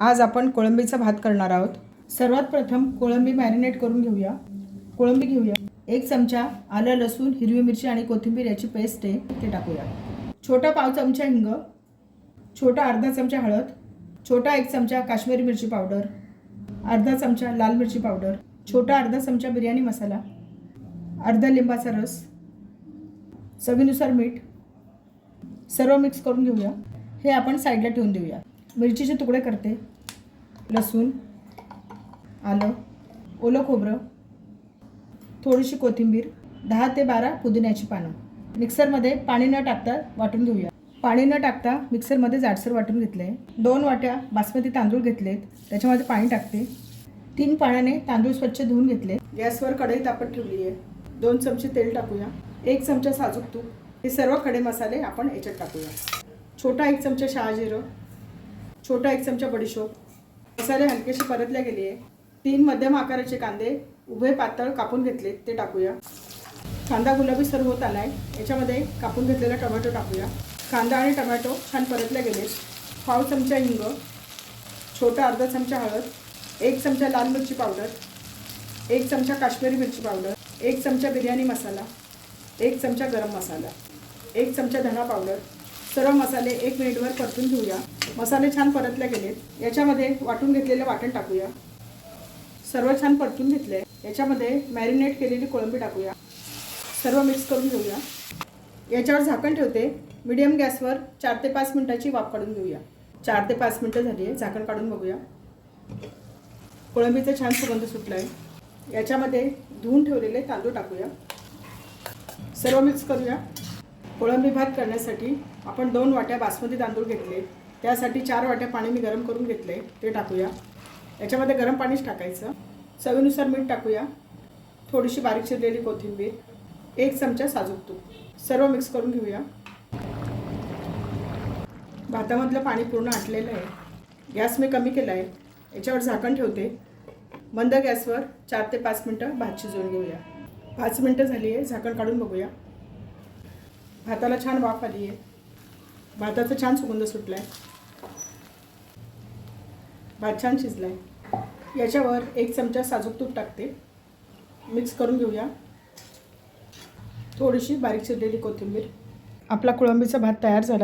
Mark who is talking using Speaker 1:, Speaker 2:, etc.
Speaker 1: आज आपण कोळंबीचा भात करणार आहोत। सर्वात प्रथम कोळंबी मॅरिनेट करून घेऊया। कोळंबी घेऊया। 1 चमचा आलं, लसूण, हिरवी मिरची आणि कोथिंबीर याची पेस्ट आहे ते टाकूया। छोटा पाव चमचा हिंग, छोटा अर्धा चमचा हळद, छोटा 1 चमचा काश्मीरी मिरची पावडर, अर्धा चमचा लाल मिरची पावडर, छोटा अर्धा चमचा बिर्याणी मसाला, अर्धा लिंबाचा रस, चवीनुसार मीठ। सर्व मिक्स करून घेऊया। हे आपण साईडला ठेवून देऊया। मिरचीचे तुकडे करते, लसूण, आलं, ओलं खोबरं, थोडीशी कोथिंबीर, 10 ते 12 पुदिन्याची पानं। मिक्सरमध्ये पाणी न टाकता वाटून घेऊया। पाणी न टाकता मिक्सरमध्ये जाडसर वाटून घेतले। 2 वाट्या बासमती तांदूळ घेतलेत, त्याच्यामध्ये पाणी टाकते। 3 पाण्याने तांदूळ स्वच्छ धुवून घेतले। गॅसवर कढई तापत ठेवली आहे। 2 चमचे तेल टाकूया। 1 चमचा साजूक तूप। हे सर्व खडे मसाले आपण याच्यात टाकूया। छोटा 1 चमचा शहाजिरं, छोटा 1 चमचा बडीशोप। मसाले हलकेसे परतले गेले आहे। 3 मध्यम आकाराचे कांदे उभे पातळ कापून घेतले ते टाकूया। कांदा गुलाबी सर होत आलाय, याच्यामध्ये कापून घेतलेला टोमॅटो टाकूया। कांदा आणि टोमॅटो छान परतले गेले। पाव चमचा हिंग, छोटा अर्धा चमचा हळद, 1 चमचा लाल मिरची पावडर, 1 चमचा काश्मीरी मिरची पावडर, 1 चमचा बिर्याणी मसाला, 1 चमचा गरम मसाला, 1 चमचा धना पावडर। सर्व मसाले 1 मिनिटभर परतून घेऊया। मसाले छान परतले गेलेत। याच्यामध्ये वाटून घेतलेले वाटण टाकूया। सर्व छान परतून घेतले। याच्यामध्ये मॅरिनेट केलेली कोळंबी टाकूया। सर्व मिक्स करून घेऊया। याच्यावर झाकण ठेवते। मीडियम गॅसवर 4 ते 5 मिनिटाची वाफ काढून घेऊया। 4 ते 5 मिनिटं झाली आहे। झाकण काढून बघूया। कोळंबीचा छान सुगंध सुटला आहे। याच्यामध्ये धुवून ठेवलेले तांदूळ टाकूया। सर्व मिक्स करूया। कोळंबी भात करण्यासाठी आपण 2 वाट्या बासमती तांदूळ घेतले, त्यासाठी 4 वाट्या पाणी मी गरम करून घेतले ते टाकूया। याच्यामध्ये गरम पाणीच टाकायचं। चवीनुसार मीठ टाकूया। थोडीशी बारीक चिरलेली कोथिंबीर, 1 चमचा साजूक तूप। सर्व मिक्स करून घेऊया। भातामधलं पाणी पूर्ण आटलेलं आहे। गॅस मी कमी केला आहे। याच्यावर झाकण ठेवते। मंद गॅसवर 4 ते 5 मिनिटं भात शिजवून घेऊया। 5 मिनिटं झाली आहे। झाकण काढून बघूया। भाताला छान वाफ आली आहे। भाताचा छान सुगंध सुटला आहे। भात छान शिजला आहे। याच्यावर 1 चमचा साजूक तूप टाकते। मिक्स करून घेऊया। थोडीशी बारीक चिरलेली कोथिंबीर। आपला कोळंबीचा भात तयार झाला।